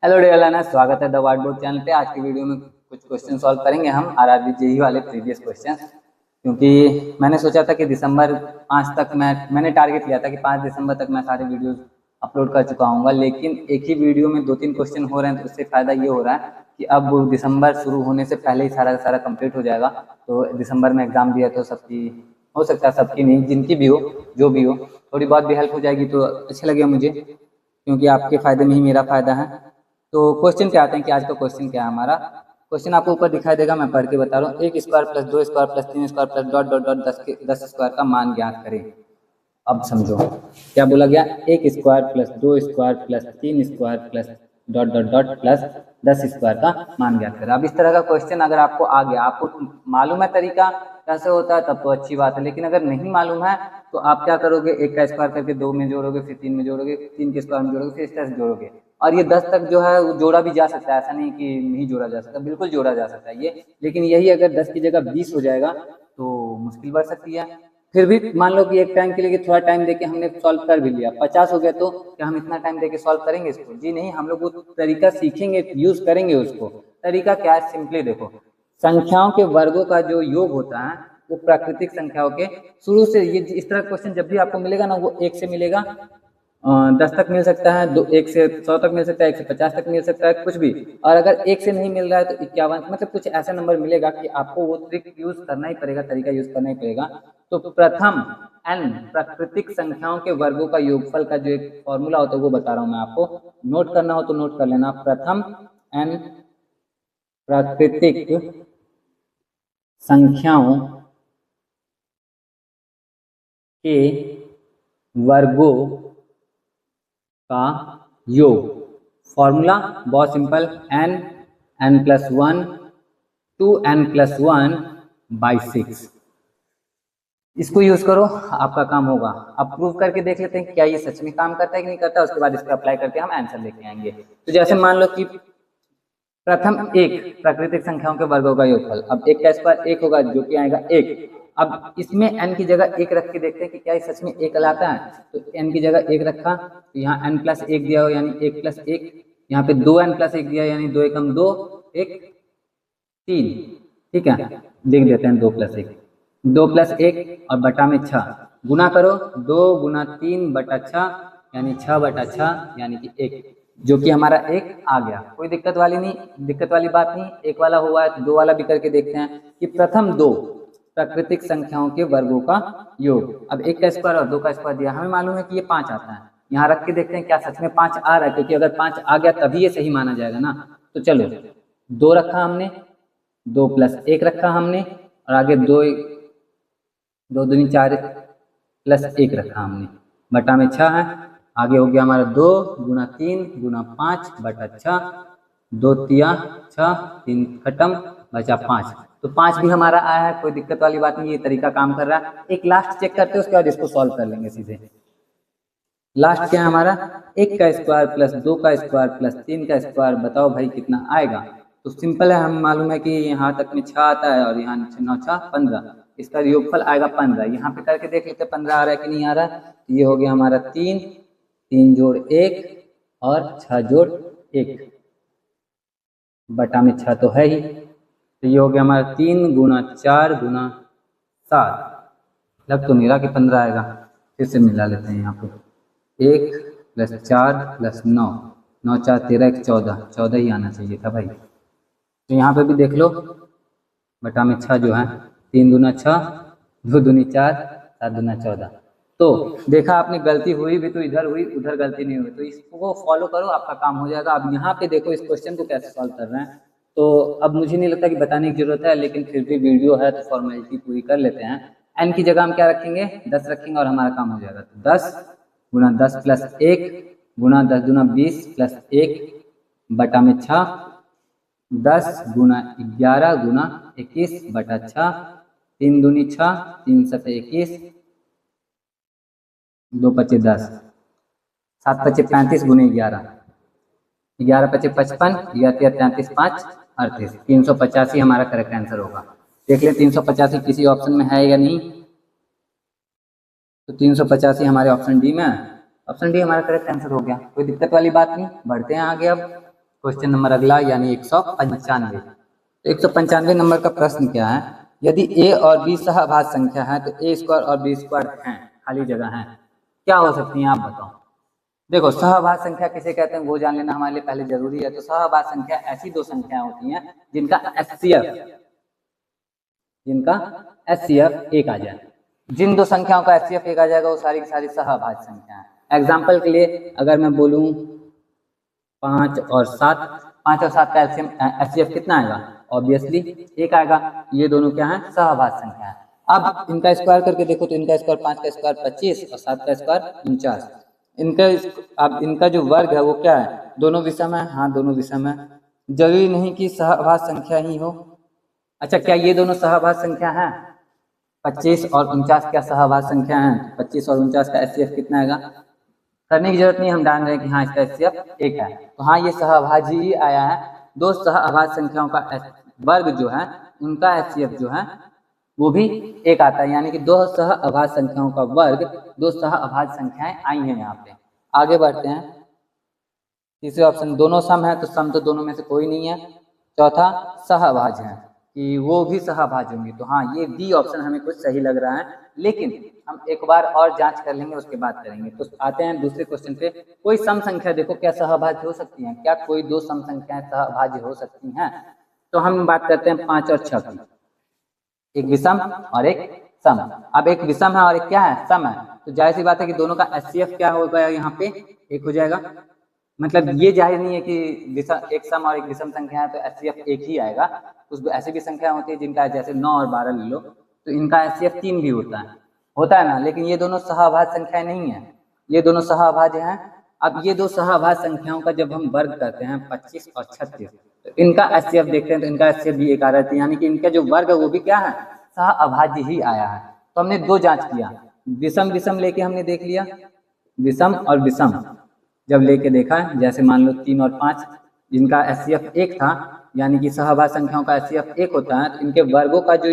Hello dear learners, स्वागत है the white board channel पे। आज की वीडियो में कुछ क्वेश्चन सॉल्व करेंगे हम आरआरबी जेईई वाले प्रीवियस क्वेश्चन। क्योंकि मैंने सोचा था कि दिसंबर 5 तक मैंने टारगेट लिया था कि 5 दिसंबर तक मैं सारे वीडियोस अपलोड कर चुका हूँगा, लेकिन एक ही वीडियो में 2-3 क्वेश्चन हो रहे हैं। तो इससे फ़ायदा ये हो रहा है कि अब दिसंबर शुरू होने से पहले ही सारा का सारा कंप्लीट हो जाएगा। तो दिसंबर में एग्ज़ाम भी है, तो सबकी हो सकता है, सबकी नहीं, जिनकी भी हो, जो भी हो, थोड़ी बहुत भी हेल्प हो जाएगी तो अच्छा लगेगा मुझे, क्योंकि आपके फ़ायदे में ही मेरा फ़ायदा है। तो क्वेश्चन पे आते हैं कि आज का क्वेश्चन क्या है हमारा। क्वेश्चन आपको ऊपर दिखाई देगा, मैं पढ़ के बता रहा हूँ। 1 square plus 2 square plus 3 square plus dot dot dot 10 square का मान ज्ञात करें। अब समझो क्या बोला गया। 1 square plus 2 square plus 3 square plus dot dot dot plus 10 square का मान ज्ञात करें। अब इस तरह का क्वेश्चन अगर आपको आ गया, आपको मालूम है तरीका कैसे होता है, तब तो अच्छी बात है। लेकिन अगर नहीं मालूम है तो आप क्या करोगे, 1 का स्क्वायर करके 2 में जोड़ोगे, फिर 3 में जोड़ोगे, 3 के स्क्वायर में जोड़ोगे, फिर इस तरह से जोड़ोगे। और ये 10 तक जो है वो जोड़ा भी जा सकता है, ऐसा नहीं कि नहीं जोड़ा जा सकता, बिल्कुल जोड़ा जा सकता है ये। लेकिन यही अगर 10 की जगह 20 हो जाएगा तो मुश्किल बढ़ सकती है। फिर भी मान लो कि एक टाइम के लिए थोड़ा टाइम देके हमने सॉल्व कर भी लिया, 50 हो गया, तो क्या हम इतना टाइम देके सॉल्व करेंगे इसको? जी नहीं, हम लोग वो तरीका सीखेंगे, यूज करेंगे उसको। तरीका क्या है, सिंपली देखो। संख्याओं के वर्गों का जो योग होता है वो प्राकृतिक संख्याओं के शुरू से, ये इस तरह क्वेश्चन जब भी आपको मिलेगा ना, वो 1 से मिलेगा, 10 तक मिल सकता है, 1 से 100 तक मिल सकता है, 1 से 50 तक मिल सकता है, कुछ भी। और अगर 1 से नहीं मिल रहा है तो 51, मतलब कुछ ऐसा नंबर मिलेगा कि आपको वो ट्रिक यूज करना ही पड़ेगा, तरीका यूज करना ही पड़ेगा। तो प्रथम n प्राकृतिक संख्याओं के वर्गों का योगफल का जो एक फॉर्मूला होता है वो बता रहा हूं मैं आपको। नोट करना हो तो नोट कर लेना। प्रथम n प्राकृतिक संख्याओं के वर्गों का योग। फॉर्मूला बहुत simple, n plus 1 2n plus 1 by 6। इसको यूज करो, आपका काम होगा। अब प्रूव करके देख लेते हैं क्या ये सच में काम करता है कि नहीं करता, उसके बाद इसको अप्लाई करके हम आंसर लेके आएंगे। तो जैसे मान लो कि प्रथम एक प्राकृतिक संख्याओं के वर्गों का योगफल। अब 1 का स्क्वायर 1 होगा, जो कि आएगा 1। अब इसमें n की जगह 1 रख के देखते हैं कि क्या ये सच में 1 कहलाता है। तो n की जगह 1 रखा, तो यहाँ n प्लस 1 दिया हो, यानी 1 प्लस 1। यहाँ पे 2n प्लस 1 दिया, यानी 2 एकम 2, 1 3। ठीक है, लिख देते हैं 2 प्लस 1, 2 प्लस 1 और बटा में 6 गुना करो। 2 गुना 3 बटा 6, यानी 6 बटा 6, यानी कि 1, जो कि हमारा 1 आ गया। कोई दिक्कत वाली बात नहीं। 1 वाला हुआ है तो 2 वाला भी करके देखते हैं कि प्रथम 2 प्राकृतिक संख्याओं के वर्गों का योग। अब 1 का स्क्वायर और 2 का स्क्वायर दिया, हमें मालूम है कि ये 5 आता है। यहाँ रख के देखते हैं क्या सच में 5 आ रहा है, क्योंकि अगर 5 आ गया तभी ये सही माना जाएगा ना। तो चलो, 2 रखा हमने, 2 प्लस 1 रखा हमने, और आगे 2 2 दूनी 4 प्लस 1 रखा हमने, बटा में 6 है। आगे हो गया हमारा 2 गुना 3 गुना 5 बटा 6, 2 तिया 6, 3 खत्म, बचा 5। तो 5 भी हमारा आया है, कोई दिक्कत वाली बात नहीं, ये तरीका काम कर रहा है। एक लास्ट चेक करते हैं, उसके बाद इसको सॉल्व कर लेंगे सीधे। लास्ट क्या है हमारा, 1 का स्क्वायर प्लस 2 का स्क्वायर प्लस 3 का स्क्वायर, बताओ भाई कितना आएगा। तो सिंपल है, हम मालूम है कि यहाँ तक में 6 आता है और यहाँ 9 6 15, इसका योगफल आएगा 15। यहाँ पे करके देख लेते हैं 15 आ रहा है कि नहीं आ रहा है। तो ये हो गया हमारा 3, 3 जोड़ 1 और 6 जोड़ 1, बटा में 6 तो है ही। तो ये हो गया हमारा 3 गुना 4 गुना 7, लग तो नहीं रहा कि 15 आएगा। फिर से मिला लेते हैं यहाँ पे, 1 प्लस 4 प्लस 9, 9 4 13 1 14, 14 ही आना चाहिए था भाई। तो यहाँ पे भी देख लो, बटा में 6 जो है, 3 दूना 6, 2 दूनी 4, 7 दूना 14। तो देखा आपने, गलती हुई भी तो इधर हुई, उधर गलती नहीं हुई। तो इसको फॉलो करो, आपका काम हो जाएगा। अब यहाँ पे देखो इस क्वेश्चन को कैसे सॉल्व कर रहे हैं। तो अब मुझे नहीं लगता कि बताने की जरूरत है, लेकिन फिर भी वीडियो है तो फॉर्मेलिटी पूरी कर लेते हैं। एन की जगह हम क्या रखेंगे, 10 रखेंगे और हमारा काम हो जाएगा। तो 10 गुना 10 प्लस 1 गुना 10 गुना 20 प्लस 1 बटा में 6, 10 गुना 11 गुना 21 बटा 6, 3 दूनी 6, 3 सत 21, 2 पचे 10, 7 पचे 35 गुने 11, 11 पचे 55, 11 33 5 38, 385 हमारा करेक्ट आंसर होगा। देख ले 385 किसी ऑप्शन में है या नहीं। तो 385 हमारे ऑप्शन डी में है। ऑप्शन डी हमारा करेक्ट आंसर हो गया, कोई दिक्कत वाली बात नहीं। बढ़ते हैं आगे। अब क्वेश्चन नंबर अगला यानी 195। तो 195 नंबर का प्रश्न क्या है, यदि a और b सहअभाज्य संख्या है तो a स्क्वायर और b स्क्वायर है, खाली जगह है, क्या हो सकती है आप बताओ। देखो सहअभाज्य संख्या किसे कहते हैं वो जान लेना हमारे लिए पहले जरूरी है। तो सहअभाज्य संख्या ऐसी दो संख्याएं होती हैं जिनका एचसीएफ एक आ जाए। जिन दो संख्याओं का एचसीएफ एक आ जाएगा वो सारी की सारी सहअभाज्य संख्या है। एग्जाम्पल के लिए अगर मैं बोलूं 5 और 7, 5 और 7 का एचसीएफ कितना आएगा, ऑब्वियसली एक आएगा। ये दोनों क्या है, सहअभाज्य संख्या है। अब इनका स्क्वायर करके देखो तो इनका स्क्वायर 5 का स्क्वायर 25 और 7 का स्क्वायर 49। अब इनका जो वर्ग है वो क्या है, दोनों विषम है, हाँ दोनों विषम है। जरूरी नहीं कि सहअभाज्य संख्या ही हो। अच्छा क्या ये दोनों सहअभाज्य संख्या है, 25 और 49 क्या सहअभाज्य संख्या है, 25 और 49 का एचसीएफ कितना आएगा, करने की जरूरत नहीं, हम जान रहे हैं कि हाँ इसका एचसीएफ एक है। तो हाँ ये सहअभाज्य ही आया है। दो सहअभाज्य संख्याओं का वर्ग जो है उनका एचसीएफ जो है वो भी एक आता है, यानी कि दो सहअभाज्य संख्याओं का वर्ग, दो सहअभाज्य संख्याएं आई हैं यहाँ पे। आगे बढ़ते हैं, तीसरे ऑप्शन दोनों सम है, तो सम तो दोनों में से कोई नहीं है। चौथा सहअभाज्य है कि वो भी सहअभाज्य होंगे, तो हाँ ये बी ऑप्शन हमें कुछ सही लग रहा है, लेकिन हम एक बार और जांच कर लेंगे उसके बाद करेंगे। तो आते हैं दूसरे क्वेश्चन पे। कोई सम संख्या देखो क्या सहअभाज्य हो सकती है, क्या कोई दो सम संख्याएं सहअभाज्य हो सकती हैं। तो हम बात करते हैं 5 और 6 की, एक विषम और एक सम। अब एक विषम है और एक क्या है, सम है, तो जाहिर सी बात है कि दोनों का एचसीएफ क्या होगा, यहाँ पे एक हो जाएगा। मतलब ये जाहिर नहीं है कि एक सम और एक विषम संख्या है तो एचसीएफ एक ही आएगा। कुछ ऐसी भी संख्या होती है जिनका जैसे 9 और 12 ले लो तो इनका एचसीएफ 3 भी होता है ना, लेकिन ये दोनों सहअभाज्य संख्याएं नहीं है, ये दोनों सहअभाज्य हैं। अब ये दो सहअभाज्य संख्याओं का जब हम वर्ग करते हैं 25 और 36, तो इनका एचसीएफ देखते हैं तो इनका एचसीएफ भी एक आ रहा है, यानी कि इनका जो वर्ग है वो भी क्या है, सहअभाज्य ही आया है। तो हमने दो जांच किया, विषम विषम लेके हमने देख लिया, विषम और विषम जब लेके देखा, जैसे मान लो 3 और 5 जिनका एचसीएफ एक था, यानी कि सहअभाज्य संख्याओं का एचसीएफ एक होता है, तो इनके वर्गों का जो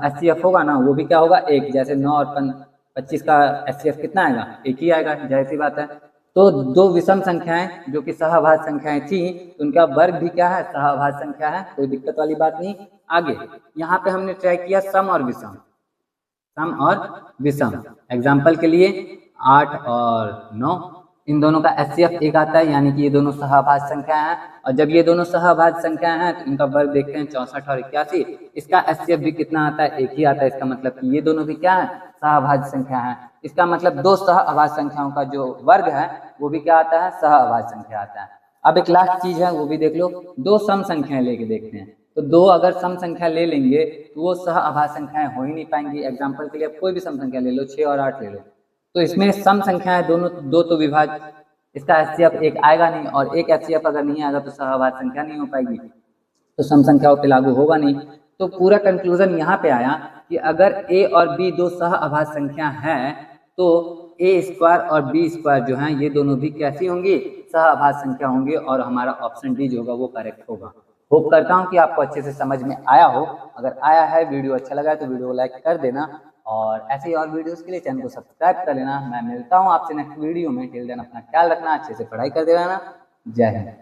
एचसीएफ होगा ना वो भी क्या होगा, एक। जैसे 9 और 25 का एचसीएफ कितना आएगा, एक ही आएगा, जाहिर सी बात है। तो दो विषम संख्याएं जो कि सहअभाज्य संख्याएं थी, उनका वर्ग भी क्या है, सहअभाज्य संख्या है, कोई दिक्कत वाली बात नहीं। आगे यहाँ पे हमने ट्राई किया सम और विषम, सम और विषम। एग्जाम्पल के लिए 8 और 9, इन दोनों का एचसीएफ एक आता है, यानी कि ये दोनों सहअभाज्य संख्या हैं। और जब ये दोनों सहअभाज्य संख्या हैं तो इनका वर्ग देखते हैं 64 और 81, इसका एचसीएफ भी कितना आता है, एक ही आता है। इसका मतलब कि ये दोनों भी क्या है, सहअभाज्य संख्या है। इसका मतलब दो सहअभाज्य संख्याओं का जो वर्ग है वो भी क्या आता है, सहअभाज्य संख्या आता है। अब एक लास्ट चीज है वो भी देख लो, दो सम संख्याएं लेके देखते हैं। तो दो अगर सम संख्या ले लेंगे तो वो सहअभाज्य संख्याएं हो ही नहीं पाएंगी। एग्जाम्पल के लिए कोई भी सम संख्या ले लो, 6 और 8 ले लो, तो इसमें सम संख्याएं दोनों दो तो विभाज्य, इसका एचसीएफ एक आएगा नहीं, और एक एचसीएफ अगर नहीं आएगा तो सहअभाज्य संख्या नहीं हो पाएगी, तो सम संख्याओं पे लागू होगा नहीं। तो पूरा कंक्लूजन यहाँ पे आया कि अगर ए और बी दो सहअभाज्य संख्या है तो ए स्क्वायर और बी स्क्वायर जो है ये दोनों भी कैसी होंगी, सहअभाज्य संख्या होंगी, और हमारा ऑप्शन डी जो होगा वो करेक्ट होगा। होप करता हूँ कि आपको अच्छे से समझ में आया हो। अगर आया है, वीडियो अच्छा लगा है तो वीडियो को लाइक कर देना, और ऐसे ही और वीडियोस के लिए चैनल को सब्सक्राइब कर लेना। मैं मिलता हूँ आपसे नेक्स्ट वीडियो में, टिल देन अपना ख्याल रखना, अच्छे से पढ़ाई करते रहना। जय हिंद।